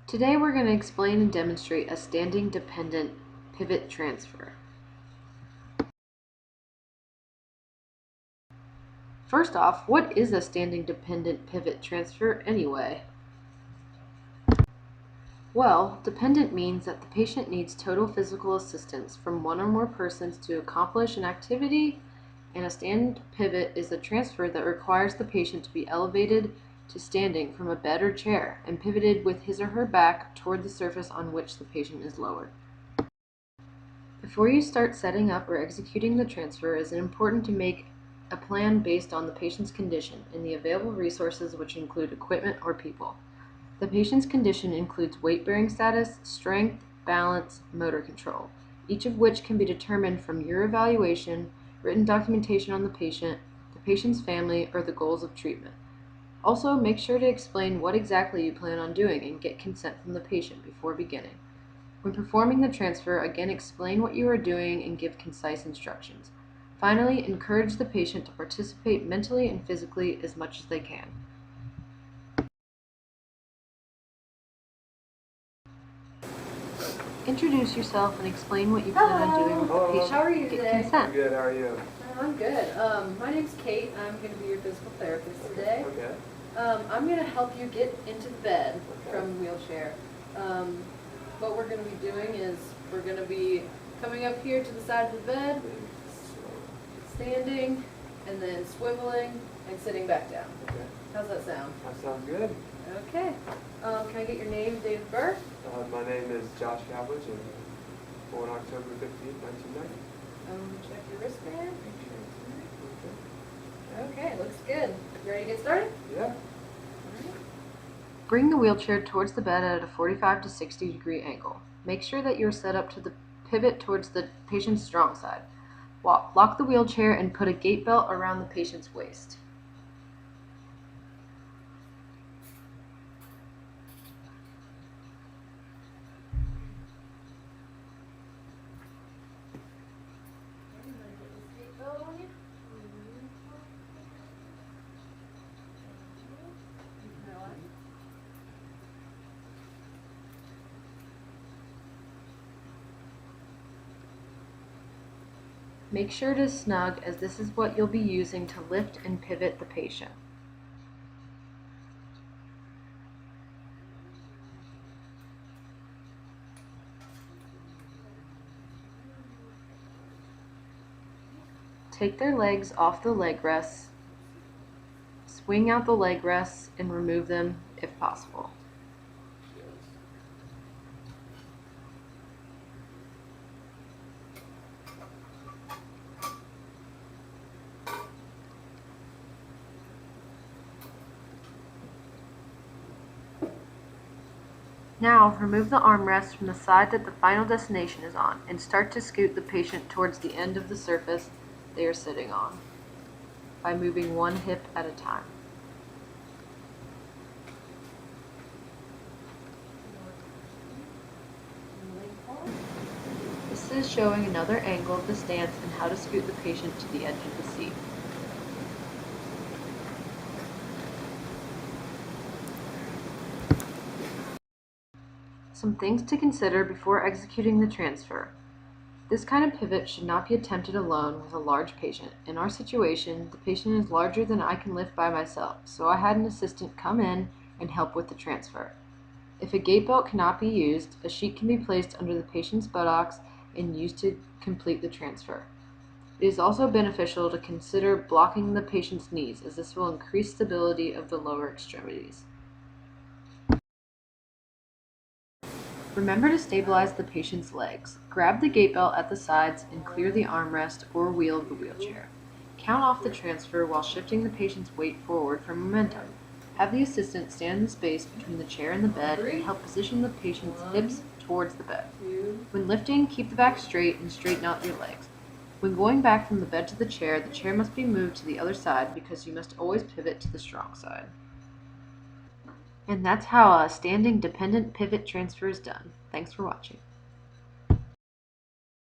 Today we're going to explain and demonstrate a standing dependent pivot transfer. First off, what is a standing dependent pivot transfer anyway? Well, dependent means that the patient needs total physical assistance from one or more persons to accomplish an activity, and a stand pivot is a transfer that requires the patient to be elevated to standing from a bed or chair and pivoted with his or her back toward the surface on which the patient is lowered. Before you start setting up or executing the transfer, it is important to make a plan based on the patient's condition and the available resources, which include equipment or people. The patient's condition includes weight-bearing status, strength, balance, motor control, each of which can be determined from your evaluation, written documentation on the patient's family, or the goals of treatment. Also, make sure to explain what exactly you plan on doing and get consent from the patient before beginning. When performing the transfer, again explain what you are doing and give concise instructions. Finally, encourage the patient to participate mentally and physically as much as they can. Introduce yourself and explain what you plan on doing with the patient. How are you Get today? consent. I'm good. How are you? I'm good. My name's Kate. I'm going to be your physical therapist today. Okay. I'm going to help you get into bed from the wheelchair. What we're going to be doing is we're going to be coming up here to the side of the bed, standing, and then swiveling and sitting back down. Okay. How's that sound? That sounds good. Okay. Can I get your name, date of birth? My name is Josh Havlich, and born October 15th, 1990. Check your wristband. Okay, looks good. You ready to get started? Yeah. Bring the wheelchair towards the bed at a 45 to 60 degree angle. Make sure that you're set up to the pivot towards the patient's strong side. Lock the wheelchair and put a gait belt around the patient's waist. Make sure to snug, as this is what you'll be using to lift and pivot the patient. Take their legs off the leg rests, swing out the leg rests, and remove them if possible. Now, remove the armrest from the side that the final destination is on and start to scoot the patient towards the end of the surface they are sitting on by moving one hip at a time. This is showing another angle of the stance and how to scoot the patient to the edge of the seat. Some things to consider before executing the transfer. This kind of pivot should not be attempted alone with a large patient. In our situation, the patient is larger than I can lift by myself, so I had an assistant come in and help with the transfer. If a gait belt cannot be used, a sheet can be placed under the patient's buttocks and used to complete the transfer. It is also beneficial to consider blocking the patient's knees, as this will increase stability of the lower extremities. Remember to stabilize the patient's legs. Grab the gait belt at the sides and clear the armrest or wheel of the wheelchair. Count off the transfer while shifting the patient's weight forward for momentum. Have the assistant stand in the space between the chair and the bed and help position the patient's hips towards the bed. When lifting, keep the back straight and straighten out your legs. When going back from the bed to the chair must be moved to the other side because you must always pivot to the strong side. And that's how a standing dependent pivot transfer is done. Thanks for watching.